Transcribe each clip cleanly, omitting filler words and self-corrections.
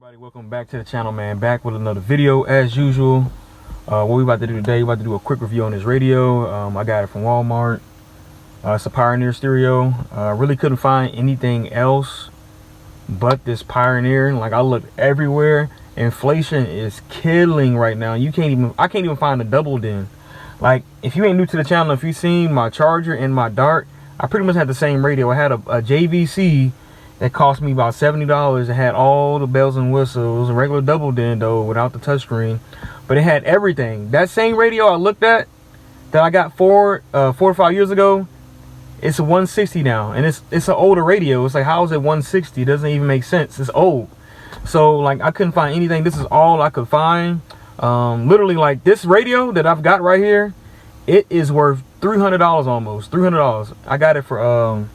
Everybody, welcome back to the channel, man. Back with another video as usual. What we about to do today, we about to do a quick review on this radio. I got it from Walmart. It's a Pioneer stereo. Really couldn't find anything else but this Pioneer. Like, I looked everywhere. Inflation is killing right now. I can't even find a double din. Like, if you ain't new to the channel, if you've seen my Charger and my Dart, I pretty much had the same radio. I had a JVC that cost me about $70. It had all the bells and whistles, a regular double din though, without the touchscreen, but it had everything. That same radio I looked at that I got 4 or 5 years ago, it's a 160 now, and it's an older radio. It's like, how is it 160? It doesn't even make sense. It's old. So like, I couldn't find anything. This is all I could find. Literally, like, this radio that I've got right here, it is worth $300 almost. $300. I got it for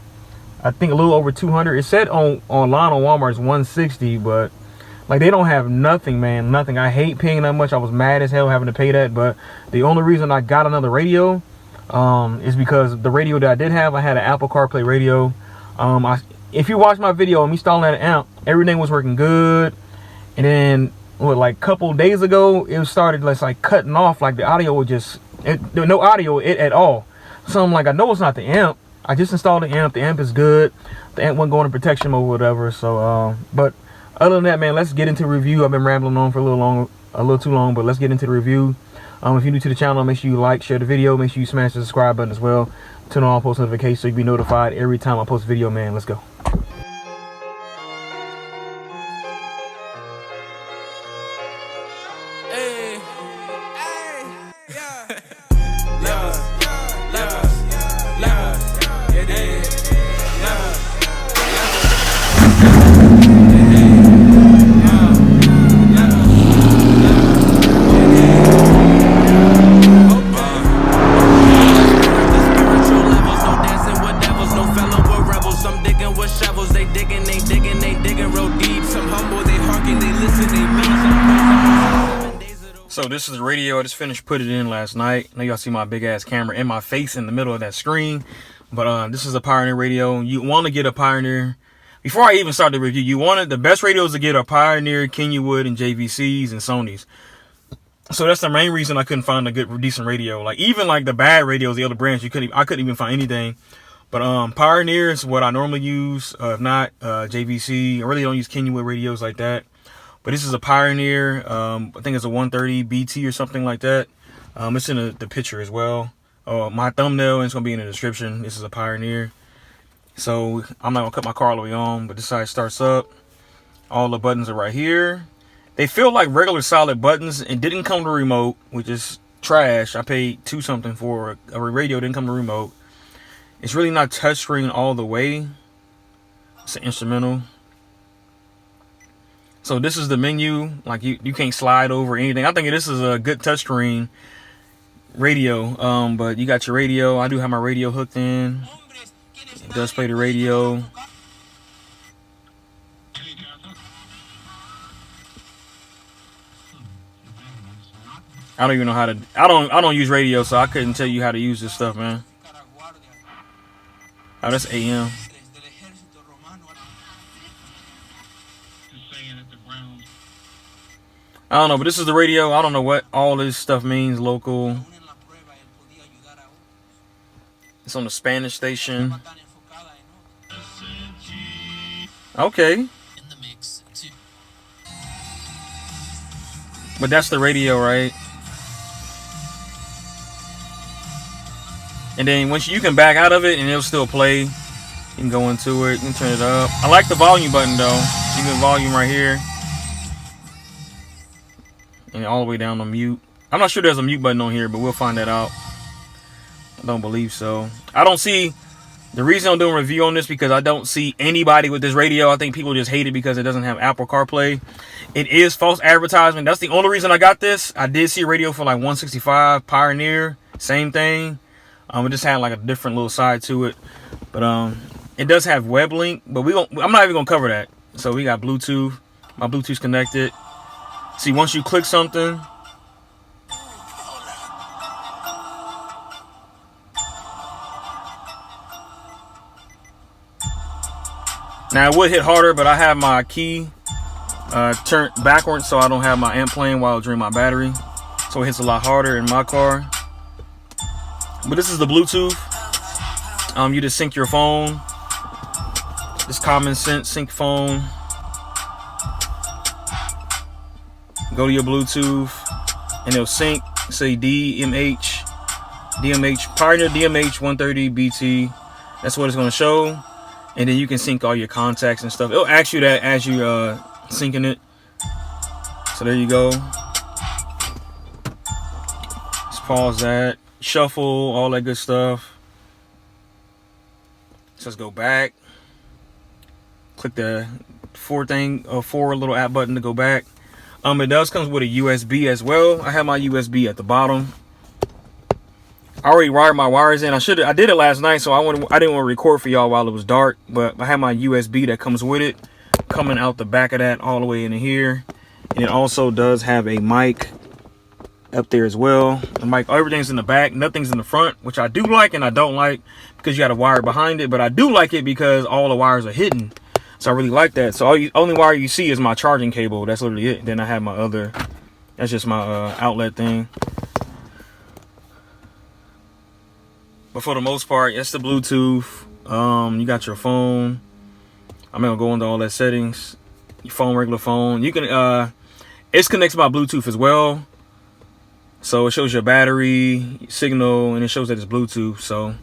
I think a little over 200. It said online on Walmart it's 160, but like, they don't have nothing, man. Nothing. I hate paying that much. I was mad as hell having to pay that, but the only reason I got another radio is because the radio that I did have, I had an Apple CarPlay radio. If you watch my video of me installing that amp, everything was working good, and then like a couple days ago, it started like cutting off. Like, the audio was just there was no audio at all. So I'm like, I know it's not the amp. I just installed the amp. The amp is good. The amp wasn't going in protection mode or whatever. So, but other than that, man, let's get into the review. I've been rambling on for a little too long, but let's get into the review. If you're new to the channel, make sure you like, share the video. Make sure you smash the subscribe button as well. Turn on post notifications so you can be notified every time I post a video, man. Let's go. So this is the radio. I just finished putting it in last night. Now y'all see my big ass camera and my face in the middle of that screen. But this is a Pioneer radio. You want to get a Pioneer. Before I even start the review, the best radios to get are Pioneer, Kenwood, and JVCs and Sonys. So that's the main reason I couldn't find a good, decent radio. Like, even like the bad radios, the other brands, I couldn't even find anything. But Pioneer is what I normally use. If not, JVC. I really don't use Kenwood radios like that. But this is a Pioneer. I think it's a 130BT or something like that. It's in the picture as well. My thumbnail, and it's going to be in the description. This is a Pioneer. So I'm not going to cut my car all the way on, but this side starts up. All the buttons are right here. They feel like regular solid buttons. It didn't come to remote, which is trash. I paid $2 something for a radio. Didn't come to remote. It's really not touchscreen all the way. It's an instrumental. So this is the menu. Like, you can't slide over anything. I think this is a good touchscreen radio. But you got your radio. I do have my radio hooked in. It does play the radio. I don't even know how to. I don't use radio, so I couldn't tell you how to use this stuff, man. Oh, that's AM. I don't know, but this is the radio. I don't know what all this stuff means. Local. It's on the Spanish station. Okay. But that's the radio, right? And then once you can back out of it and it'll still play. You can go into it. You can turn it up. I like the volume button though. You can volume right here. And all the way down to mute. I'm not sure there's a mute button on here, but we'll find that out. I don't believe so. I don't see the reason I'm doing a review on this, because I don't see anybody with this radio. I think people just hate it because it doesn't have Apple CarPlay. It is false advertisement. That's the only reason I got this. I did see a radio for like 165 Pioneer, same thing. It just had like a different little side to it. But it does have web link, but I'm not even gonna cover that. So we got Bluetooth. My Bluetooth's connected. See, once you click something, now it would hit harder, but I have my key turned backwards so I don't have my amp playing while I drain my battery, so it hits a lot harder in my car. But this is the Bluetooth. You just sync your phone. Just common sense, sync phone. Go to your Bluetooth and it'll sync. Say DMH, Pioneer DMH-130BT. That's what it's going to show. And then you can sync all your contacts and stuff. It'll ask you that as you syncing it. So there you go. Let's pause that. Shuffle, all that good stuff. So let's go back. Click the four little app button to go back. It does come with a USB as well. I have my USB at the bottom. I already wired my wires in. I did it last night, so I didn't want to record for y'all while it was dark. But I have my USB that comes with it, coming out the back of that all the way into here. And it also does have a mic up there as well. The mic, everything's in the back, nothing's in the front, which I do like and I don't like because you got a wire behind it. But I do like it because all the wires are hidden. So I really like that. So only wire you see is my charging cable. That's literally it. Then I have my other, that's just my outlet thing. But for the most part, that's the Bluetooth. You got your phone. I'm gonna go into all that settings. Your phone, regular phone. You can it connects to my Bluetooth as well. So it shows your battery, signal, and it shows that it's Bluetooth. So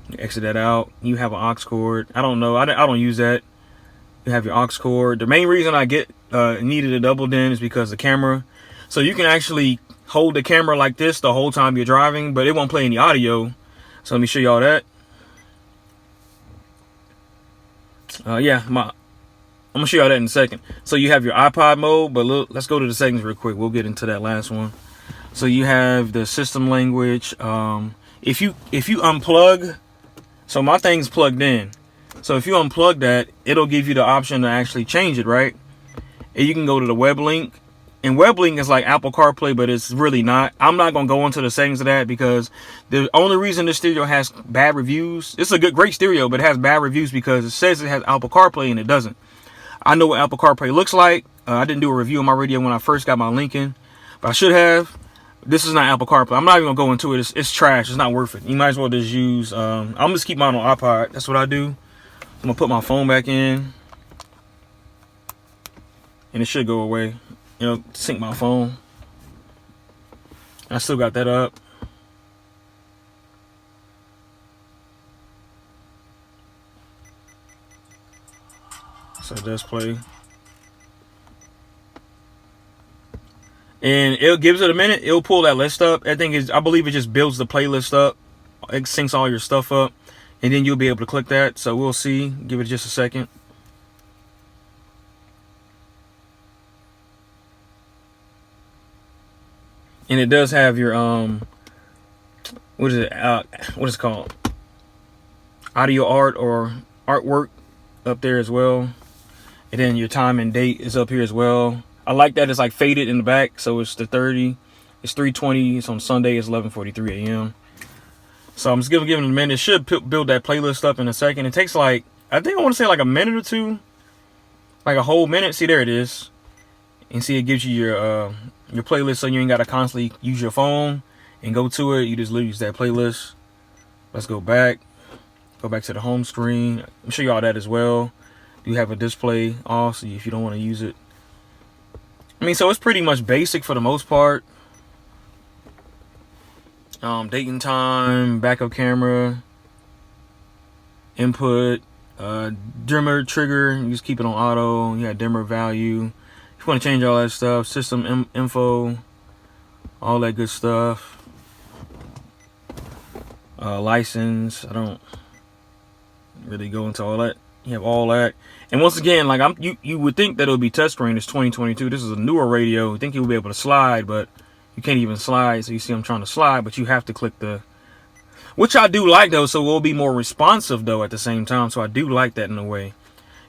you exit that out. You have an aux cord. I don't know. I don't use that. You have your aux cord. The main reason I needed a double DIN is because the camera. So you can actually hold the camera like this the whole time you're driving, but it won't play any audio. So let me show y'all that. Yeah, I'm gonna show y'all that in a second. So you have your iPod mode, but look, let's go to the settings real quick. We'll get into that last one. So you have the system language. If you unplug, so my thing's plugged in. So if you unplug that, it'll give you the option to actually change it, right? And you can go to the web link. And web link is like Apple CarPlay, but it's really not. I'm not gonna go into the settings of that because the only reason this stereo has bad reviews, it's a great stereo, but it has bad reviews because it says it has Apple CarPlay and it doesn't. I know what Apple CarPlay looks like. I didn't do a review on my radio when I first got my Lincoln, but I should have. This is not Apple CarPlay. I'm not even gonna go into it. It's trash. It's not worth it. You might as well just use. I'm just keep mine on iPod. That's what I do. I'm gonna put my phone back in, and it should go away. You know, sync my phone. I still got that up. So it does play. And it gives it a minute. It'll pull that list up. I believe it just builds the playlist up. It syncs all your stuff up. And then you'll be able to click that. So we'll see. Give it just a second. And it does have your what is it called? Audio art or artwork up there as well. And then your time and date is up here as well. I like that it's like faded in the back, so it's the 30. It's 3:20. It's on Sunday. It's 11:43 a.m. So I'm just giving it a minute. It should build that playlist up in a second. It takes like, I think I want to say like a minute or two, like a whole minute. See, there it is. And see, it gives you your playlist, so you ain't got to constantly use your phone and go to it. You just literally use that playlist. Let's go back to the home screen. I'm show you all that as well. You have a display off, so if you don't want to use it. I mean, so it's pretty much basic for the most part. Date and time, backup camera, input, dimmer trigger. You just keep it on auto. You got dimmer value. If you want to change all that stuff, system info, all that good stuff. License. I don't really go into all that. You have all that. And once again, like you would think that it would be touchscreen. It's 2022. This is a newer radio. You think you would be able to slide, but you can't even slide. So you see I'm trying to slide, but you have to click the, which I do like though. So it will be more responsive though at the same time. So I do like that in a way.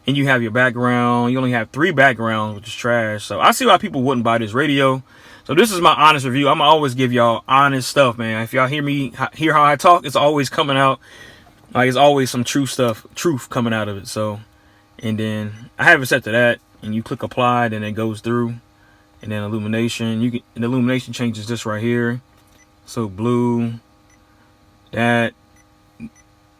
And you have your background. You only have 3 backgrounds, which is trash. So I see why people wouldn't buy this radio. So this is my honest review. I'm gonna always give y'all honest stuff, man. If y'all hear how I talk, it's always coming out. Like, it's always some truth coming out of it. So, and then I have it set to that. and you click apply, then it goes through. And then illumination, the illumination changes this right here. So blue, that.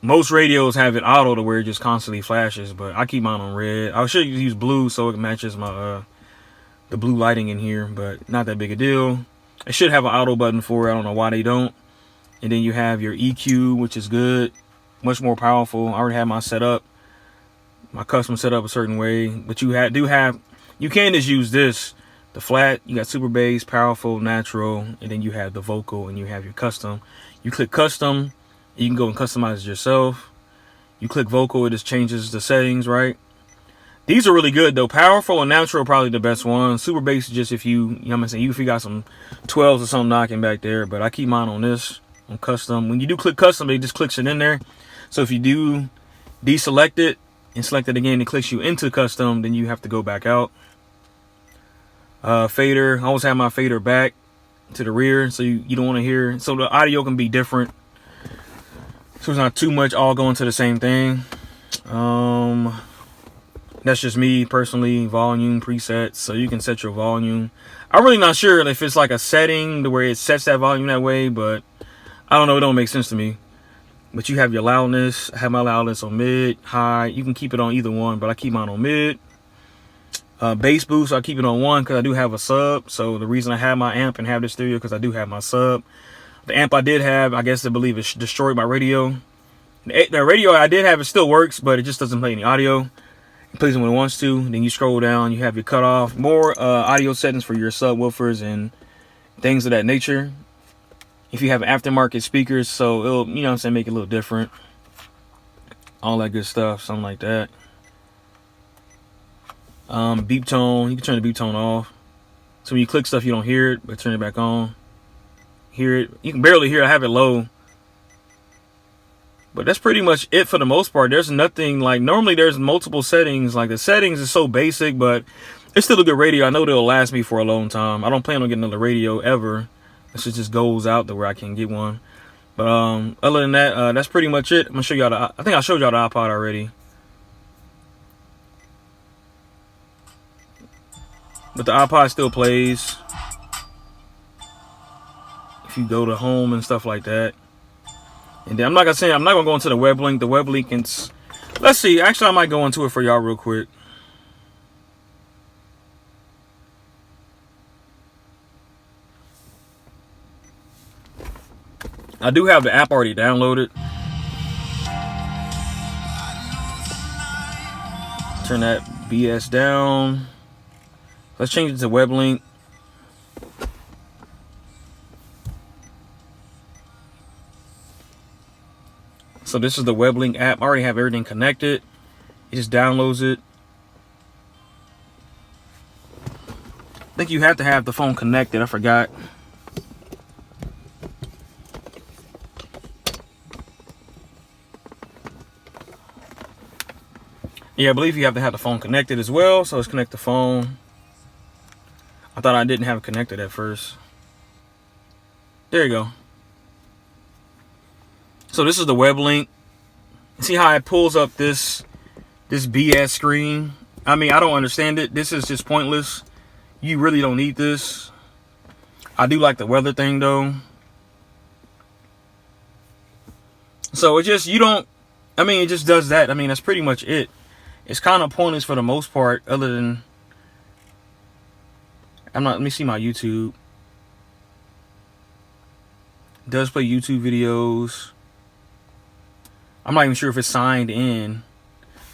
Most radios have it auto to where it just constantly flashes, but I keep mine on red. I should use blue so it matches my the blue lighting in here, but not that big a deal. It should have an auto button for it. I don't know why they don't. And then you have your EQ, which is good, much more powerful. I already have my setup, my custom setup a certain way, but you can just use this. The flat, you got super bass, powerful, natural, and then you have the vocal, and you have your custom. You click custom, you can go and customize it yourself. You click vocal, it just changes the settings, right? These are really good though. Powerful and natural are probably the best one. Super bass is just if you know what I'm saying, if you got some 12s or something knocking back there, but I keep mine on this, on custom. When you do click custom, it just clicks it in there. So if you do deselect it and select it again, it clicks you into custom, then you have to go back out. Fader, I always have my fader back to the rear, so you don't want to hear, so the audio can be different, so it's not too much all going to the same thing. That's just me personally. Volume presets, so you can set your volume. I'm really not sure if it's like a setting to where it sets that volume that way, but I don't know, it don't make sense to me. But you have your loudness. I have my loudness on mid, high. You can keep it on either one, but I keep mine on mid. Bass boost, I keep it on 1 because I do have a sub. So the reason I have my amp and have this stereo because I do have my sub. The amp I did have, I guess I believe it destroyed my radio. The radio I did have, it still works, but it just doesn't play any audio. It plays it when it wants to. Then you scroll down, you have your cutoff, more audio settings for your subwoofers and things of that nature. If you have aftermarket speakers, so it'll, you know what I'm saying, make it a little different. All that good stuff, something like that. Beep tone, you can turn the beep tone off. So when you click stuff, you don't hear it, but turn it back on. Hear it. You can barely hear it. I have it low. But that's pretty much it for the most part. There's nothing like, normally there's multiple settings. Like the settings is so basic, but it's still a good radio. I know they'll last me for a long time. I don't plan on getting another radio ever. This just goes out to where I can get one. But other than that, that's pretty much it. I'm gonna show y'all I think I showed y'all the iPod already. But the iPod still plays. If you go to home and stuff like that. And then I'm not gonna go into the web link. The web link is, let's see. Actually, I might go into it for y'all real quick. I do have the app already downloaded. Turn that BS down. Let's change it to web link. So this is the web link app. I already have everything connected. It just downloads it. I think you have to have the phone connected. I forgot. Yeah, I believe you have to have the phone connected as well. So let's connect the phone. I thought I didn't have it connected at first. There you go. So this is the web link. See how it pulls up this BS screen? I mean, I don't understand it. This is just pointless. You really don't need this. I do like the weather thing though. So it just, it just does that. I mean, that's pretty much it. It's kind of pointless for the most part, other than, let me see my YouTube. It does play YouTube videos. I'm not even sure if it's signed in.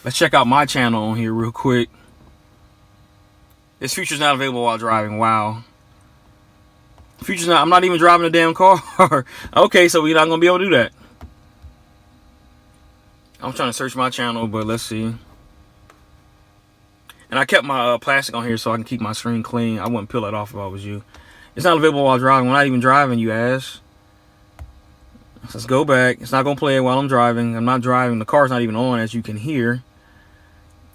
Let's check out my channel on here real quick. This feature's not available while driving. Wow. Feature's not, I'm not even driving a damn car. Okay, so we're not gonna be able to do that. I'm trying to search my channel, but let's see. And I kept my plastic on here so I can keep my screen clean. I wouldn't peel it off if I was you. It's not available while driving. We're not even driving, you ass. So let's go back. It's not going to play it while I'm driving. I'm not driving. The car's not even on, as you can hear.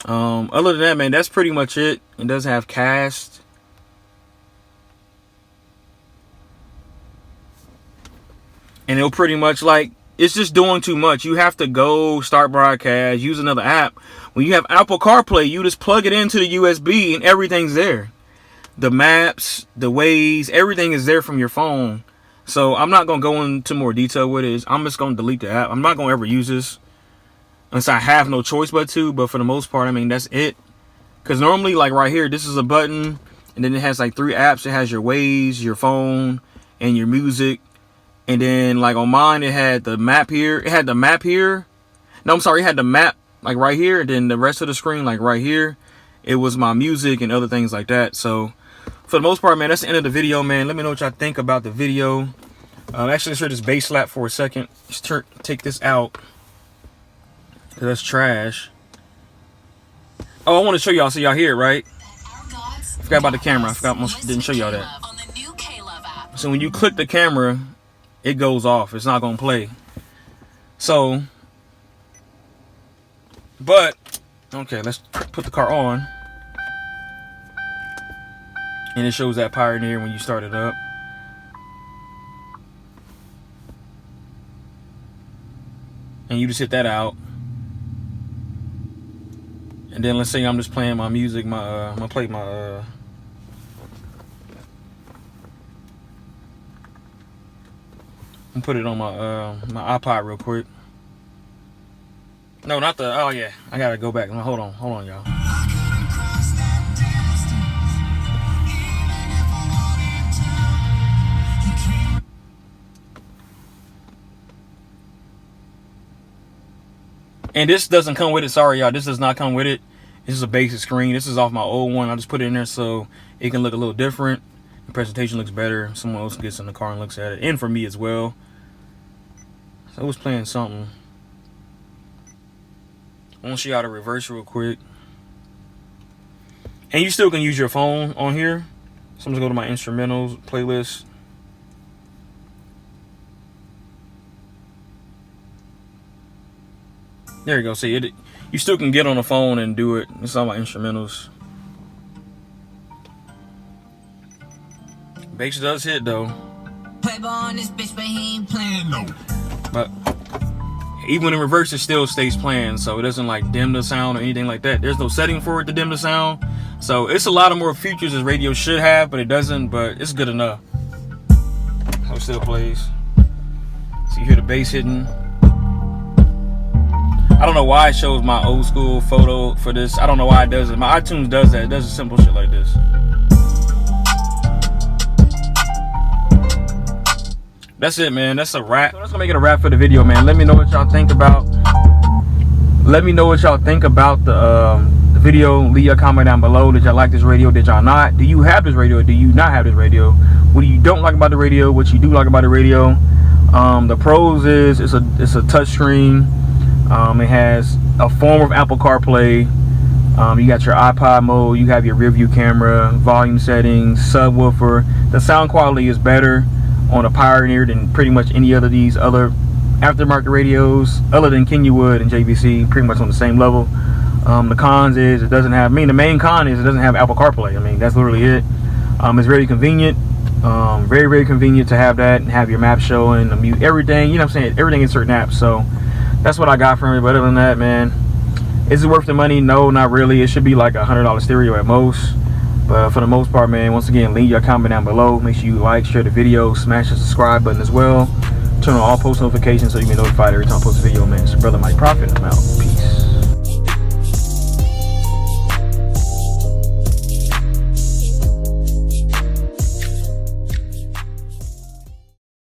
Other than that, man, that's pretty much it. It does have cast. And it'll pretty much, like, it's just doing too much. You have to go start broadcast, use another app. When you have Apple CarPlay, you just plug it into the USB and everything's there. The maps, the Waze, everything is there from your phone. So I'm not going to go into more detail with it. I'm just going to delete the app. I'm not going to ever use this unless I have no choice but to. But for the most part, I mean, that's it. Because normally, like right here, this is a button. And then it has like 3 apps. It has your Waze, your phone, and your music. And then like on mine, it had the map here. It had the map here. No, I'm sorry. It had the map like right here. And then the rest of the screen like right here. It was my music and other things like that. So for the most part, man, that's the end of the video, man. Let me know what y'all think about the video. Actually, let's hear this bass slap for a second. Just take this out. That's trash. Oh, I want to show y'all so y'all hear it, right? Forgot about the camera. I didn't show y'all that. So when you click the camera, it goes off. It's not going to play. So, but, okay, let's put the car on. And it shows that Pioneer when you start it up. And you just hit that out. And then let's say I'm just playing my music, I'm gonna play my I'm put it on my iPod real quick. No, not the, oh yeah, I gotta go back. Hold on, y'all. And this doesn't come with it. Sorry, y'all. This does not come with it. This is a basic screen. This is off my old one. I just put it in there so it can look a little different. The presentation looks better. Someone else gets in the car and looks at it. And for me as well. So I was playing something. I want to show y'all the reverse real quick. And you still can use your phone on here. So I'm going to go to my instrumentals playlist. There you go. See it. You still can get on the phone and do it. It's all my instrumentals. Bass does hit though. But even in reverse, it still stays playing, so it doesn't like dim the sound or anything like that. There's no setting for it to dim the sound, so it's a lot of more features as radio should have, but it doesn't. But it's good enough. So it still plays. So you hear the bass hitting. I don't know why it shows my old school photo for this. I don't know why it does it. My iTunes does that. It does a simple shit like this. That's it, man. That's a wrap. So that's gonna make it a wrap for the video, man. Let me know what y'all think about. Let me know what y'all think about the video. Leave a comment down below. Did y'all like this radio? Did y'all not? Do you have this radio? Or do you not have this radio? What do you don't like about the radio? What you do like about the radio? The pros is it's a touch screen. It has a form of Apple CarPlay. You got your iPod mode. You have your rear view camera, volume settings, subwoofer. The sound quality is better on a Pioneer than pretty much any other of these other aftermarket radios, other than Kennywood and JVC, pretty much on the same level. The cons is it doesn't have. I mean, the main con is it doesn't have Apple CarPlay. I mean, that's literally it. It's very convenient. Very, very convenient to have that and have your map showing, everything. You know what I'm saying? Everything in certain apps. So that's what I got from it. But other than that, man, is it worth the money? No, not really. It should be like $100 stereo at most. But for the most part, man, once again, leave your comment down below. Make sure you like, share the video, smash the subscribe button as well. Turn on all post notifications so you can be notified every time I post a video, man. It's your brother Mike Prophet. I'm out. Peace.